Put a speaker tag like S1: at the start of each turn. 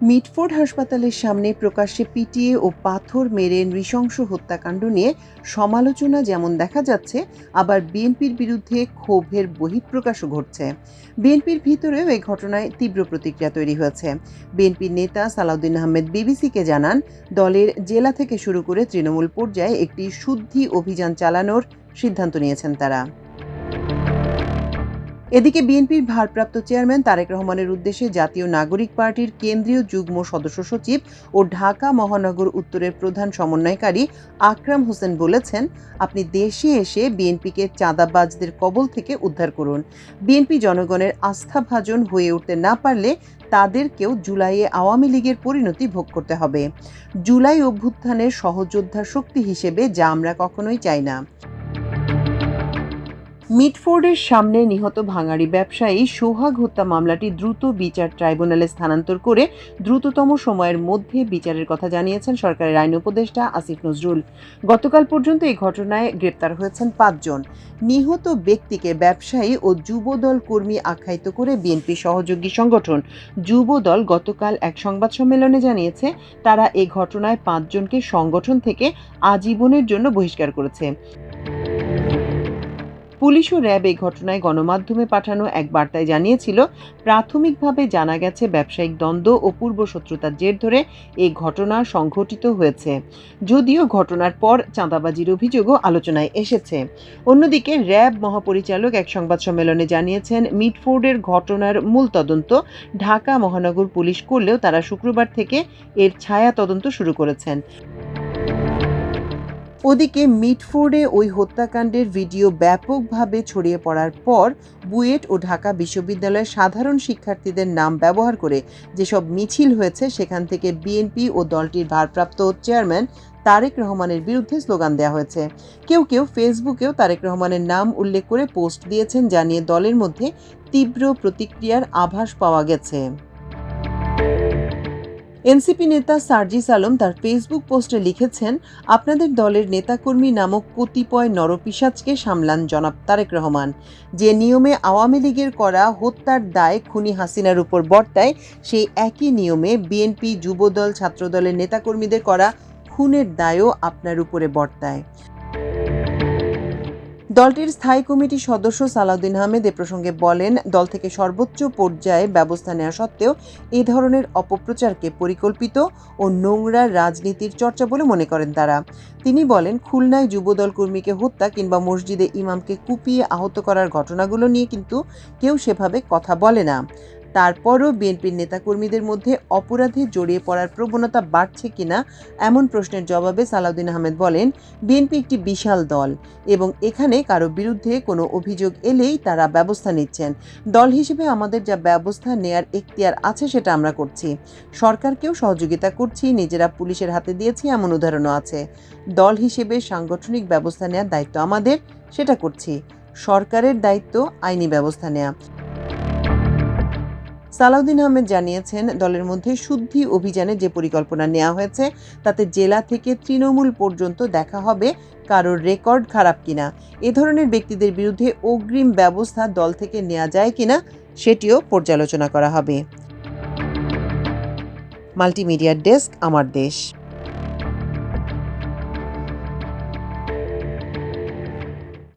S1: Mitford হাসপাতালের সামনে প্রকাশ্যে পিটিয়ে ও পাথর মেরে নৃশংস হত্যাকাণ্ড নিয়ে সমালোচনা যেমন দেখা যাচ্ছে, আবার বিএনপির বিরুদ্ধে ক্ষোভের বহিঃপ্রকাশও ঘটছে। বিএনপির ভিতরেও এই ঘটনায় তীব্র প্রতিক্রিয়া তৈরি হয়েছে। বিএনপির নেতা সালাউদ্দিন আহমেদ বিবিসিকে জানান, দলের জেলা থেকে শুরু করে তৃণমূল পর্যায়ে একটি শুদ্ধি অভিযান চালানোর সিদ্ধান্ত নিয়েছেন তারা। এদিকে বিএনপির ভারপ্রাপ্ত চেয়ারম্যান তারেক রহমানের উদ্দেশ্যে জাতীয় নাগরিক পার্টির কেন্দ্রীয় যুগ্ম সদস্য সচিব ও ঢাকা মহানগর উত্তরের প্রধান সমন্বয়কারী আকরাম হোসেন বলেছেন, আপনি দেশে এসে বিএনপিকে চাঁদাবাজদের কবল থেকে উদ্ধার করুন। বিএনপি জনগণের আস্থাভাজন হয়ে উঠতে না পারলে তাদেরকেও জুলাইয়ে আওয়ামী লীগের পরিণতি ভোগ করতে হবে। জুলাই অভ্যুত্থানের সহযোদ্ধা শক্তি হিসেবে যা আমরা কখনোই চাই না। মিটফোর্ডের সামনে নিহত ভাঙাড়ি ব্যবসায়ী সোহাগ হত্যা মামলাটি দ্রুত বিচার ট্রাইব্যুনালে স্থানান্তর করে দ্রুততম সময়ের মধ্যে বিচারের কথা জানিয়েছেন সরকারের আইন উপদেষ্টা আসিফ নজরুল। গতকাল পর্যন্ত এই ঘটনায় গ্রেপ্তার হয়েছেন 5 জন। নিহত ব্যক্তিকে ব্যবসায়ী ও যুবদল কর্মী আখ্যায়িত করে বিএনপি সহযোগী সংগঠন যুবদল গতকাল এক সংবাদ সম্মেলনে জানিয়েছে, তারা এই ঘটনায় 5 জনকে সংগঠন থেকে আজীবনের জন্য বহিষ্কার করেছে। পুলিশ ও র্যাব এই ঘটনায় গণমাধ্যমে পাঠানো এক বার্তায় জানিয়েছিল, প্রাথমিকভাবে জানা গেছে ব্যবসায়িক দ্বন্দ্ব ও পূর্বশত্রুতার জের ধরে এই ঘটনা সংঘটিত হয়েছে, যদিও ঘটনার পর চাঁদাবাজির অভিযোগও আলোচনায় এসেছে। অন্যদিকে র্যাব মহাপরিচালক এক সংবাদ সম্মেলনে জানিয়েছেন, মিটফোর্ডের ঘটনার মূল তদন্ত ঢাকা মহানগর পুলিশ করলেও তারা শুক্রবার থেকে এর ছায়া তদন্ত শুরু করেছেন। ওদিকে মিটফোর্ডে ওই হত্যাকাণ্ডের ভিডিও ব্যাপকভাবে ছড়িয়ে পড়ার পর বুয়েট ও ঢাকা বিশ্ববিদ্যালয়ের সাধারণ শিক্ষার্থীদের নাম ব্যবহার করে যেসব মিছিল হয়েছে, সেখান থেকে বিএনপি ও দলটির ভারপ্রাপ্ত চেয়ারম্যান তারেক রহমানের বিরুদ্ধে স্লোগান দেওয়া হয়েছে। কেউ কেউ ফেসবুকেও তারেক রহমানের নাম উল্লেখ করে পোস্ট দিয়েছেন, জানিয়ে দলের মধ্যে তীব্র প্রতিক্রিয়ার আভাস পাওয়া গেছে। এনসিপি নেতা সার্জিস আলম তার ফেসবুক পোস্টে লিখেছেন, আপনাদের দলের নেতাকর্মী নামক কতিপয় নরপিশাচকে সামলান জনাব তারেক রহমান। যে নিয়মে আওয়ামী লীগের করা হত্যার দায় খুনি হাসিনার উপর বর্তায়, সেই একই নিয়মে বিএনপি, যুবদল, ছাত্রদলের নেতাকর্মীদের করা খুনের দায়ও আপনার উপরে বর্তায়। দলটির স্থায়ী কমিটির সদস্য সালাউদ্দিন আহমেদ এ প্রসঙ্গে বলেন, দল থেকে সর্বোচ্চ পর্যায়ে ব্যবস্থা নেওয়া সত্ত্বেও এ ধরনের অপপ্রচারকে পরিকল্পিত ও নোংরা রাজনীতির চর্চা বলে মনে করেন তারা। তিনি বলেন, খুলনায় যুবদল কর্মীকে হত্যা কিংবা মসজিদে ইমামকে কুপিয়ে আহত করার ঘটনাগুলো নিয়ে কিন্তু কেউ সেভাবে কথা বলে না। তারপরও বিএনপির নেতাকর্মীদের মধ্যে অপরাধে জড়িয়ে পড়ার প্রবণতা বাড়ছে কিনা এমন প্রশ্নের জবাবে সালাউদ্দিন আহমেদ বলেন, বিএনপি একটি বিশাল দল এবং এখানে কারো বিরুদ্ধে কোনো অভিযোগ এলেই তারা ব্যবস্থা নিচ্ছেন। দল হিসেবে আমাদের যা ব্যবস্থা নেয়ার এখতিয়ার আছে সেটা আমরা করছি। সরকারকেও সহযোগিতা করছি, নিজেরা পুলিশের হাতে দিয়েছি এমন উদাহরণও আছে। দল হিসেবে সাংগঠনিক ব্যবস্থা নেওয়ার দায়িত্ব আমাদের, সেটা করছি। সরকারের দায়িত্ব আইনি ব্যবস্থা নেওয়া। সালাউদ্দিন আহমেদ জানিয়েছেন, দলের মধ্যে শুদ্ধি অভিযানে যে পরিকল্পনা নেওয়া হয়েছে তাতে জেলা থেকে তৃণমূল পর্যন্ত দেখা হবে কারোর রেকর্ড খারাপ কিনা, এ ধরনের ব্যক্তিদের বিরুদ্ধে অগ্রিম ব্যবস্থা দল থেকে নেওয়া যায় কিনা সেটিও পর্যালোচনা করা হবে। মাল্টিমিডিয়া ডেস্ক, আমার দেশ।